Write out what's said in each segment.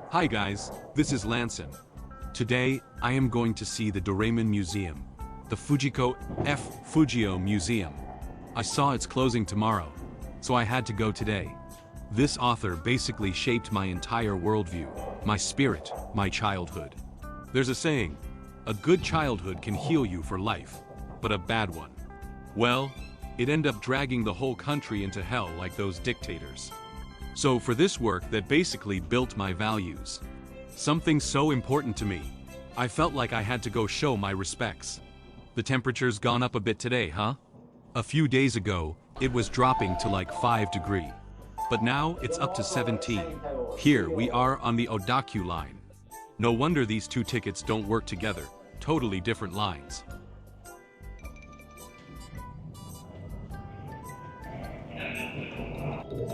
Hi guys, this is Lanson. Today, I am going to see the Doraemon Museum, the Fujio Museum. I saw it's closing tomorrow, so I had to go today. This author basically shaped my entire worldview, my spirit, my childhood. There's a saying, a good childhood can heal you for life, but a bad one, well, it ended up dragging the whole country into hell like those dictators. So for this work that basically built my values, something so important to me, I felt like I had to go show my respects. The temperature's gone up a bit today, huh? A few days ago, it was dropping to like 5 degrees. But now it's up to 17. Here we are on the Odaku line. No wonder these two tickets don't work together, totally different lines.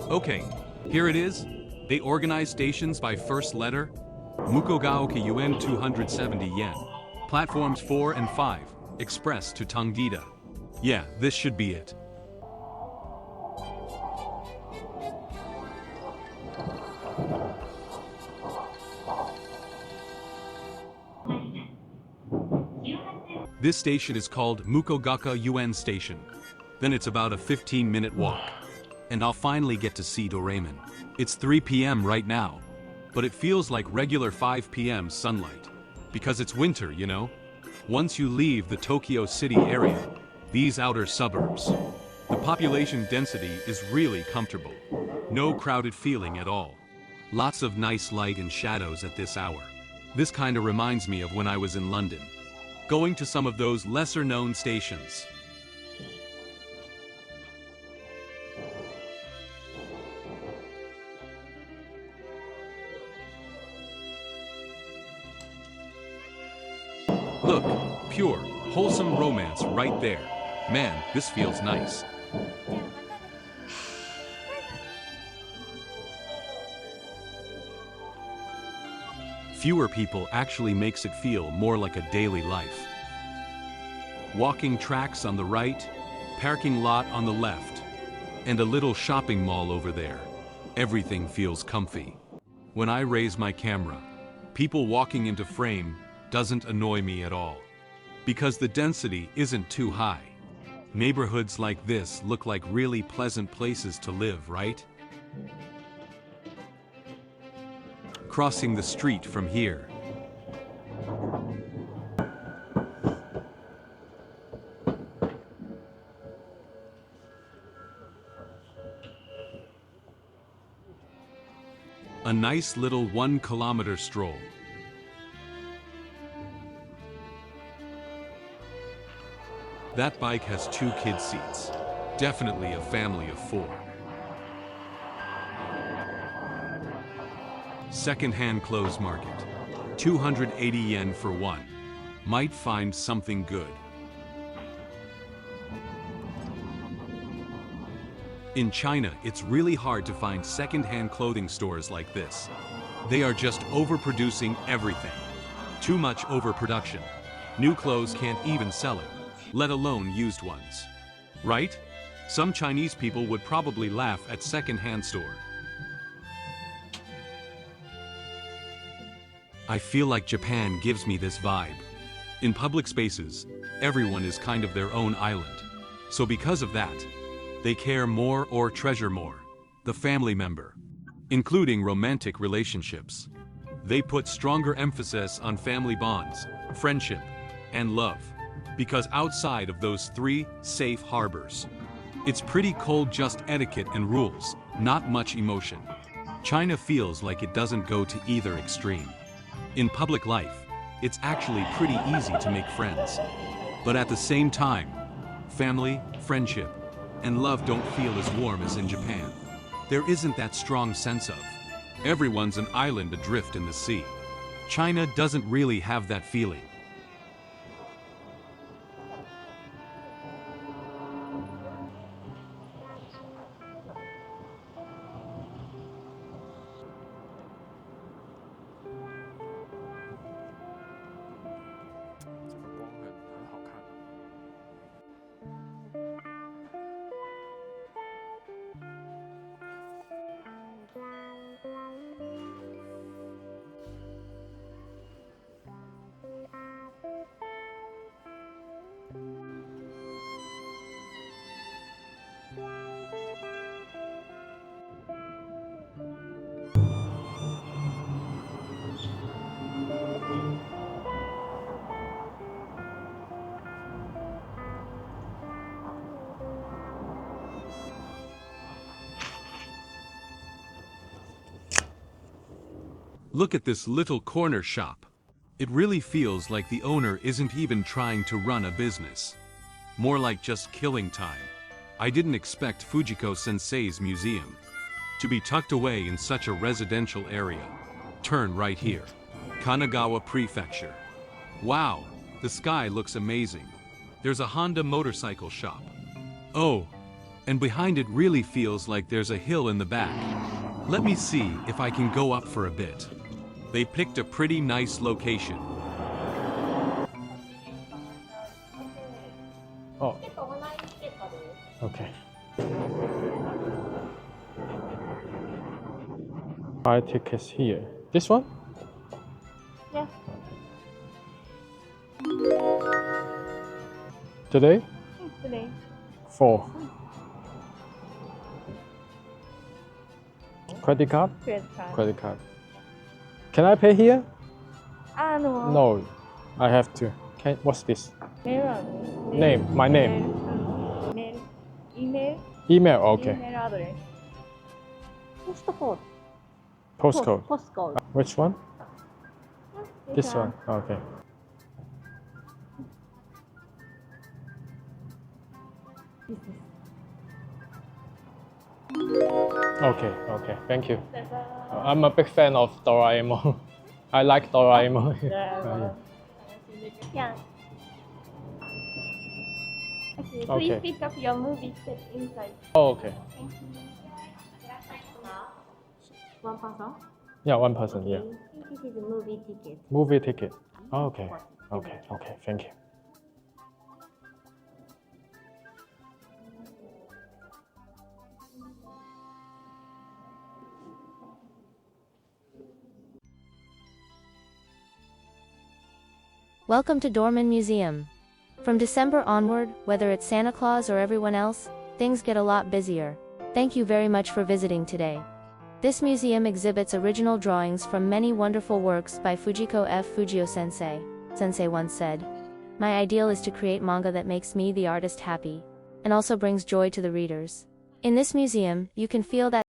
Okay, here it is. They organize stations by first letter. Mukogaoka Yuen 270 yen. Platforms 4 and 5, express to Tongida. Yeah, this should be it. This station is called Mukogaoka Yuen Station. Then it's about a 15-minute walk. And I'll finally get to see Doraemon. It's 3 p.m. right now, but it feels like regular 5 p.m. sunlight. Because it's winter, you know? Once you leave the Tokyo City area, these outer suburbs, the population density is really comfortable. No crowded feeling at all. Lots of nice light and shadows at this hour. This kinda reminds me of when I was in London, going to some of those lesser-known stations. Look, pure, wholesome romance right there. Man, this feels nice. Fewer people actually makes it feel more like a daily life. Walking tracks on the right, parking lot on the left, and a little shopping mall over there. Everything feels comfy. When I raise my camera, people walking into frame doesn't annoy me at all. Because the density isn't too high. Neighborhoods like this look like really pleasant places to live, right? Crossing the street from here. A nice little 1-kilometer stroll. That bike has 2 kid seats. Definitely a family of 4. Second-hand clothes market. 280 yen for one. Might find something good. In China, it's really hard to find second-hand clothing stores like this. They are just overproducing everything. Too much overproduction. New clothes can't even sell it, let alone used ones. Right? Some Chinese people would probably laugh at second-hand store. I feel like Japan gives me this vibe. In public spaces, everyone is kind of their own island. So because of that, they care more or treasure more the family member, including romantic relationships. They put stronger emphasis on family bonds, friendship, and love. Because outside of those 3 safe harbors, it's pretty cold, just etiquette and rules, not much emotion. China feels like it doesn't go to either extreme. In public life, it's actually pretty easy to make friends. But at the same time, family, friendship, and love don't feel as warm as in Japan. There isn't that strong sense of everyone's an island adrift in the sea. China doesn't really have that feeling. Look at this little corner shop. It really feels like the owner isn't even trying to run a business. More like just killing time. I didn't expect Fujiko Sensei's museum to be tucked away in such a residential area. Turn right here. Kanagawa Prefecture. Wow, the sky looks amazing. There's a Honda motorcycle shop. Oh, and behind it really feels like there's a hill in the back. Let me see if I can go up for a bit. They picked a pretty nice location. Oh. Okay. Buy tickets here. This one? Yeah. Today? Today. 4. Credit card? Credit card. Credit card. Can I pay here? No. No, I have to. What's this? Mail. My name. Mail. Email. Email, okay. Email address. Postcode. Postcode. Postcode. Which one? This one. Okay. Okay. Thank you. I'm a big fan of Doraemon. I like Doraemon. Yeah. Okay, Okay. please pick up your movie ticket inside. Oh, okay. Thank you. One person? Yeah, one person, yeah. This is a movie ticket. Movie ticket. Oh, okay. Thank you. Welcome to Doraemon Museum. From December onward, whether it's Santa Claus or everyone else, things get a lot busier. Thank you very much for visiting today. This museum exhibits original drawings from many wonderful works by Fujio Sensei. Sensei once said, "My ideal is to create manga that makes me, the artist, happy, and also brings joy to the readers." In this museum, you can feel that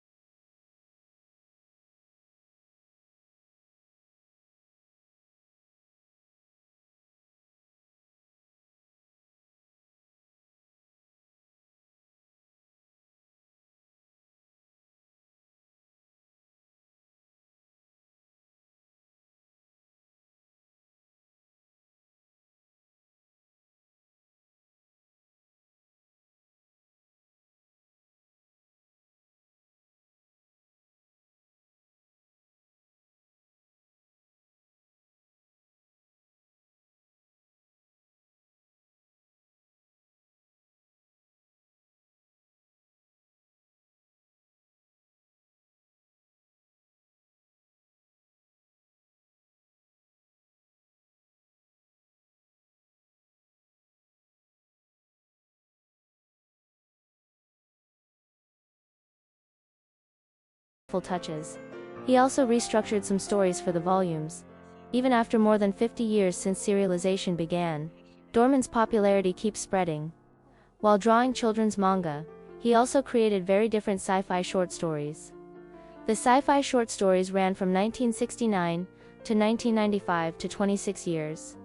touches. He also restructured some stories for the volumes. Even after more than 50 years since serialization began, Doraemon's popularity keeps spreading. While drawing children's manga, he also created very different sci-fi short stories. The sci-fi short stories ran from 1969 to 1995 to 26 years.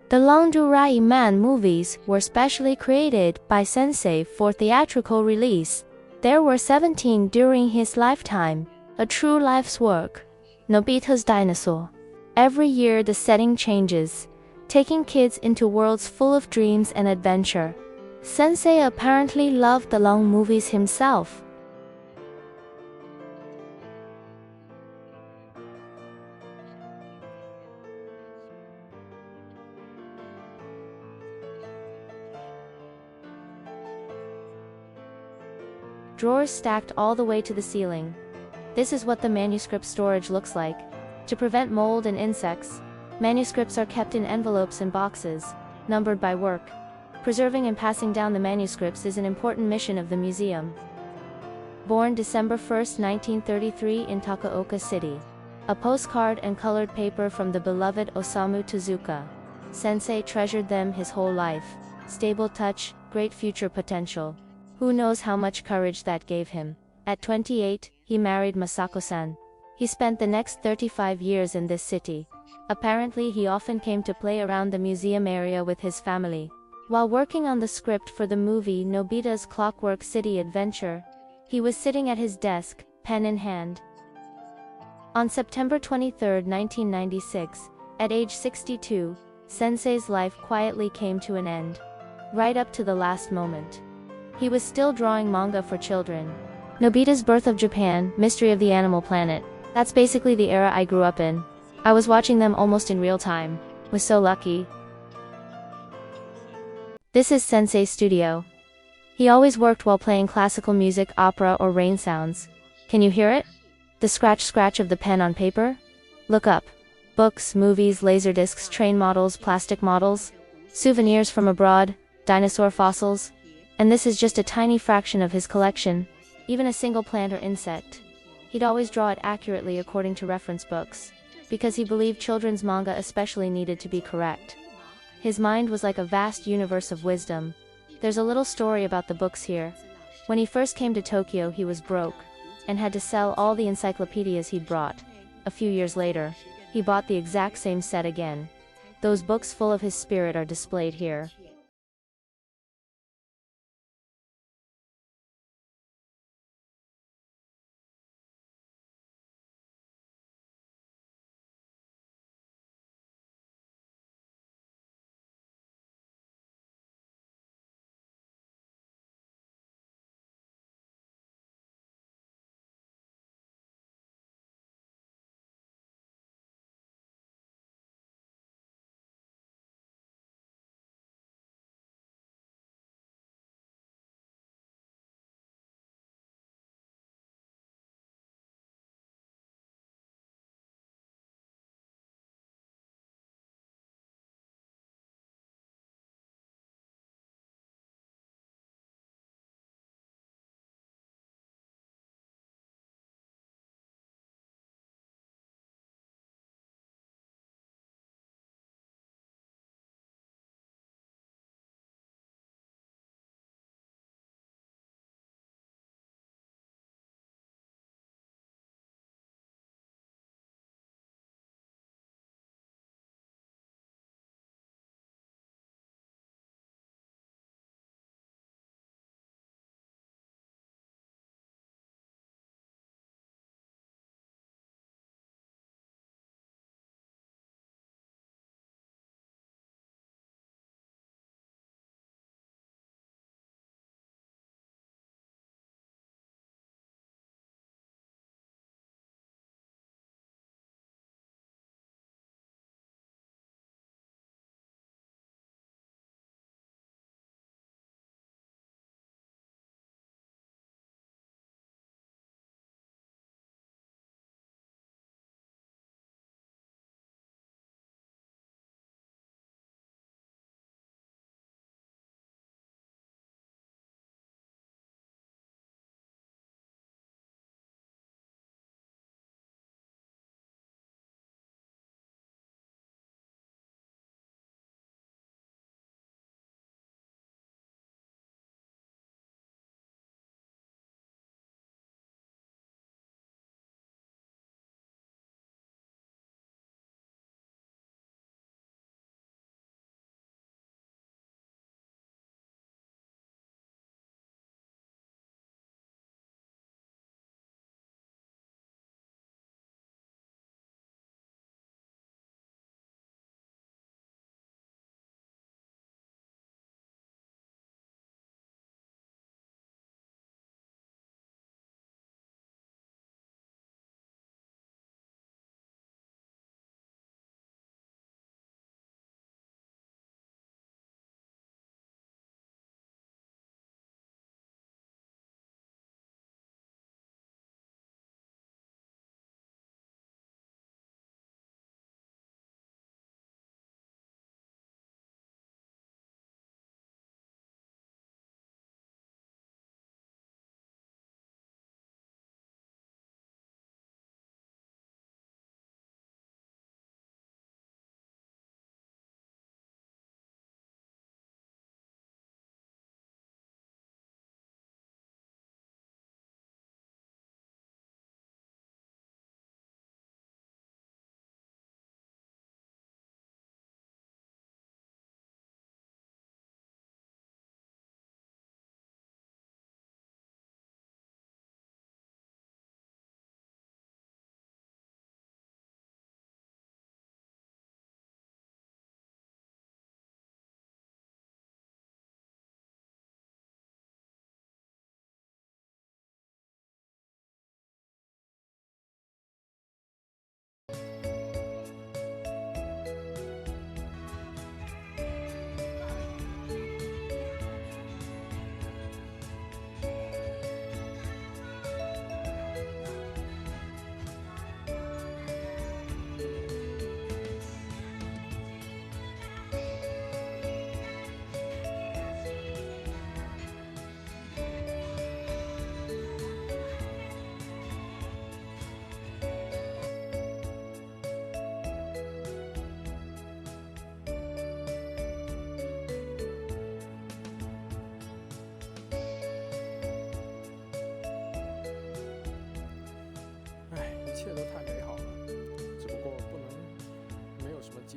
The long Doraemon movies were specially created by Sensei for theatrical release. There were 17 during his lifetime, a true life's work. Nobita's Dinosaur. Every year the setting changes, taking kids into worlds full of dreams and adventure. Sensei apparently loved the long movies himself. Drawers stacked all the way to the ceiling. This is what the manuscript storage looks like. To prevent mold and insects, manuscripts are kept in envelopes and boxes, numbered by work. Preserving and passing down the manuscripts is an important mission of the museum. Born December 1, 1933 in Takaoka City. A postcard and colored paper from the beloved Osamu Tezuka. Sensei treasured them his whole life. Stable touch, great future potential. Who knows how much courage that gave him. At 28, he married Masako-san. He spent the next 35 years in this city. Apparently he often came to play around the museum area with his family. While working on the script for the movie Nobita's Clockwork City Adventure, he was sitting at his desk, pen in hand. On September 23, 1996, at age 62, Sensei's life quietly came to an end. Right up to the last moment. He was still drawing manga for children. Nobita's Birth of Japan, Mystery of the Animal Planet. That's basically the era I grew up in. I was watching them almost in real time. Was so lucky. This is Sensei's studio. He always worked while playing classical music, opera, or rain sounds. Can you hear it? The scratch of the pen on paper? Look up. Books, movies, laserdiscs, train models, plastic models, souvenirs from abroad, dinosaur fossils. And this is just a tiny fraction of his collection. Even a single plant or insect. He'd always draw it accurately according to reference books, because he believed children's manga especially needed to be correct. His mind was like a vast universe of wisdom. There's a little story about the books here. When he first came to Tokyo, he was broke, and had to sell all the encyclopedias he'd brought. A few years later, he bought the exact same set again. Those books full of his spirit are displayed here.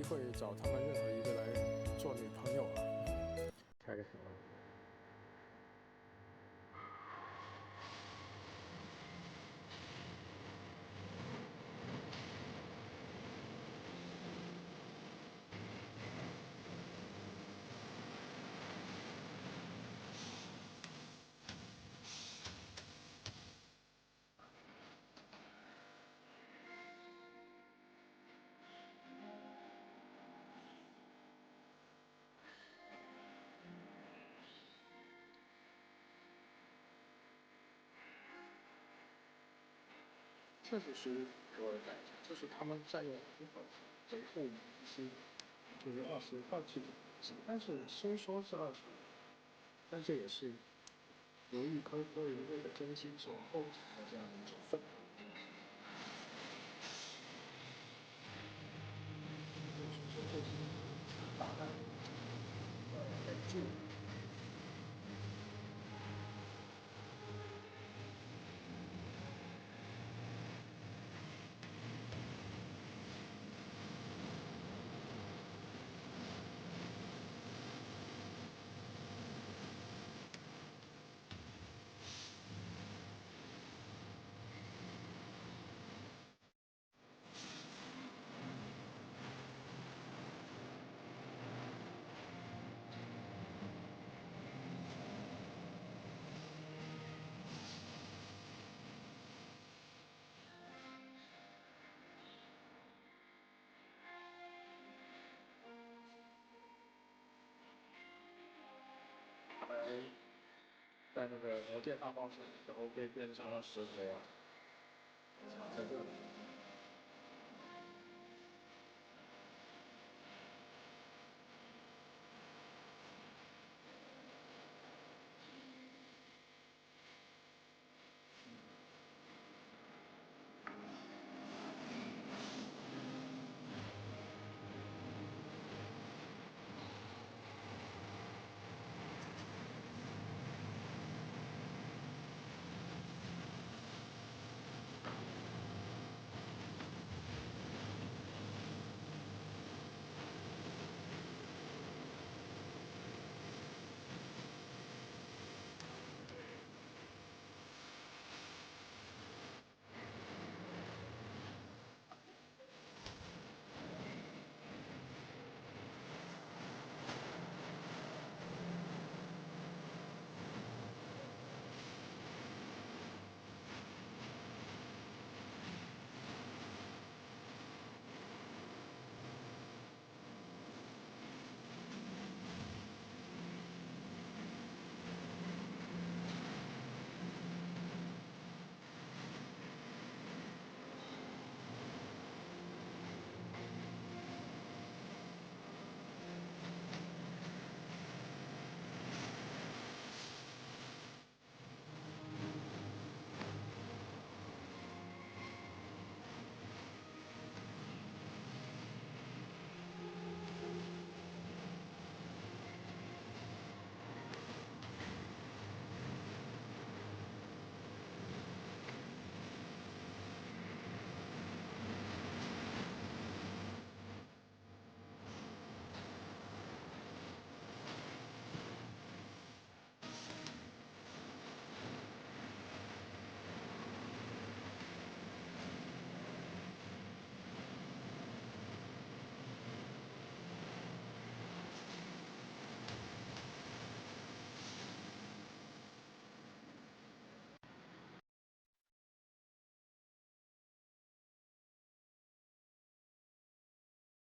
机会找他们任何一个来做女朋友啊。开个什么？确实是给我的感觉，就是他们在用维护一些就是20换气的东西，但是虽说是20，但这也是由一颗颗人类的真心所构成的这样一种氛围。就是这些打开很近。在那个魔界大冒险的时候被变成了石头啊，在这里。